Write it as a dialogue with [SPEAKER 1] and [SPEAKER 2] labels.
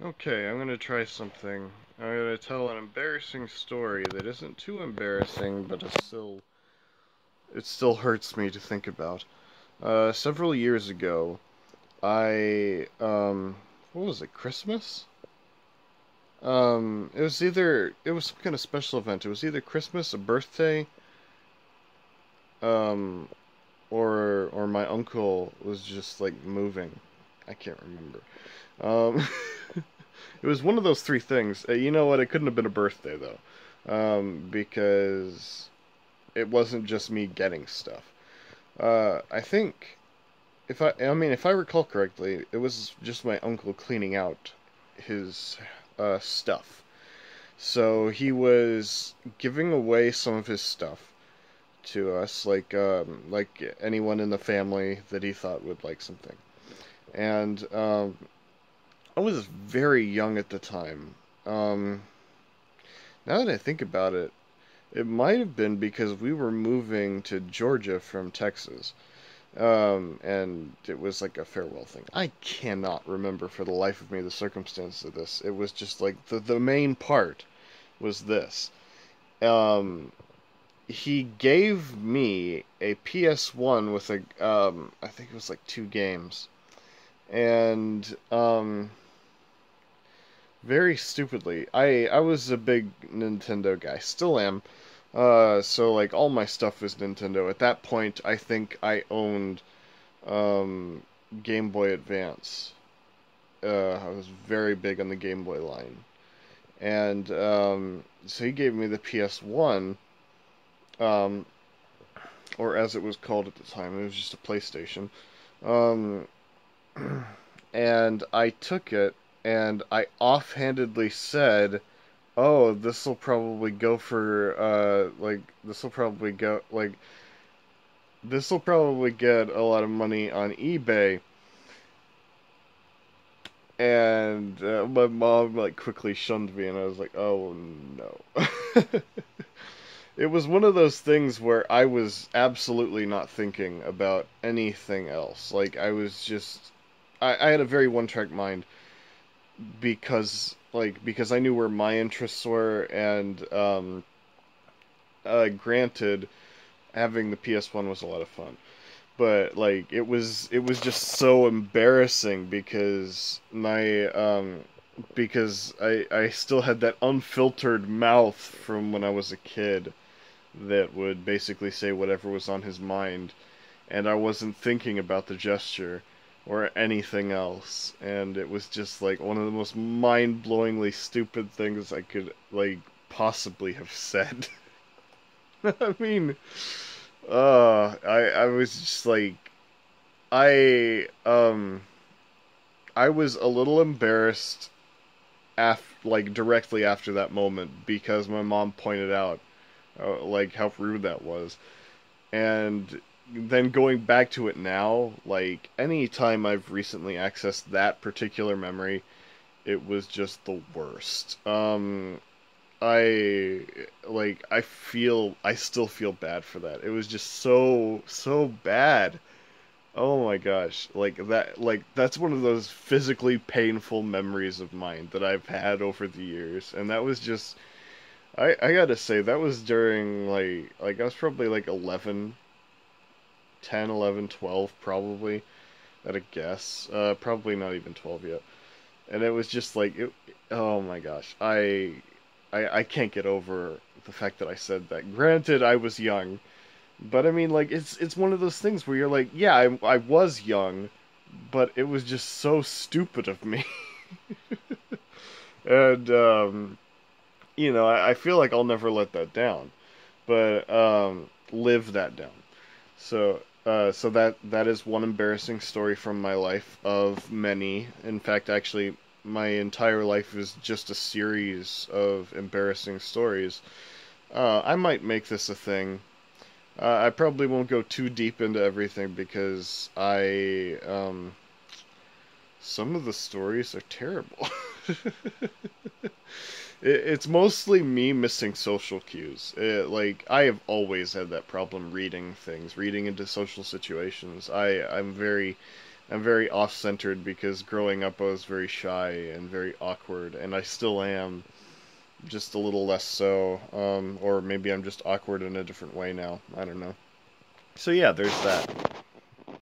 [SPEAKER 1] Okay, I'm gonna try something. I'm gonna tell an embarrassing story that isn't too embarrassing, but it still hurts me to think about. Several years ago, what was it, Christmas? It was some kind of special event. It was either Christmas, a birthday, um, or my uncle was just like moving. I can't remember. Um, it was one of those three things. You know what? It couldn't have been a birthday though, because it wasn't just me getting stuff. I think if I recall correctly, it was just my uncle cleaning out his stuff. So he was giving away some of his stuff to us, like anyone in the family that he thought would like something. And I was very young at the time. Um, Now that I think about it, it might have been because we were moving to Georgia from Texas. And it was like a farewell thing. I cannot remember for the life of me the circumstance of this. It was just like the main part was this. Um, he gave me a PS1 with I think it was like two games. And very stupidly, I was a big Nintendo guy, still am. So like all my stuff was Nintendo. At that point, I think I owned um, Game Boy Advance. I was very big on the Game Boy line, and so he gave me the PS1, um, or as it was called at the time, it was just a PlayStation. Um, and I took it, and I offhandedly said, "Oh, this will probably go for this will probably get a lot of money on eBay." And my mom like quickly shunned me, and I was like, "Oh no." It was one of those things where I was absolutely not thinking about anything else. Like I had a very one-track mind because I knew where my interests were, and granted, having the PS1 was a lot of fun. But like it was just so embarrassing because I still had that unfiltered mouth from when I was a kid that would basically say whatever was on his mind, and I wasn't thinking about the gesture or anything else, and it was just like one of the most mind-blowingly stupid things I could like possibly have said. I mean, I was just like I was a little embarrassed like directly after that moment because my mom pointed out like how rude that was. And then going back to it now, like any time I've recently accessed that particular memory, it was just the worst. I still feel bad for that. It was just so bad. Oh my gosh. That's one of those physically painful memories of mine that I've had over the years. And that was just I gotta say that was during I was probably like 11, 10, 11, 12 probably at a guess. Probably not even 12 yet. And it was just like it oh my gosh. I can't get over the fact that I said that. Granted, I was young, but I mean, like, it's one of those things where you're like, yeah, I was young, but it was just so stupid of me. And I feel like I'll never let that down, but live that down. So that is one embarrassing story from my life of many. In fact, actually, my entire life is just a series of embarrassing stories. I might make this a thing. I probably won't go too deep into everything because some of the stories are terrible. It's mostly me missing social cues. Like I have always had that problem reading things, reading into social situations. I'm very I'm very off-centered because growing up I was very shy and very awkward, and I still am, just a little less so. Or maybe I'm just awkward in a different way now. I don't know. So yeah, there's that.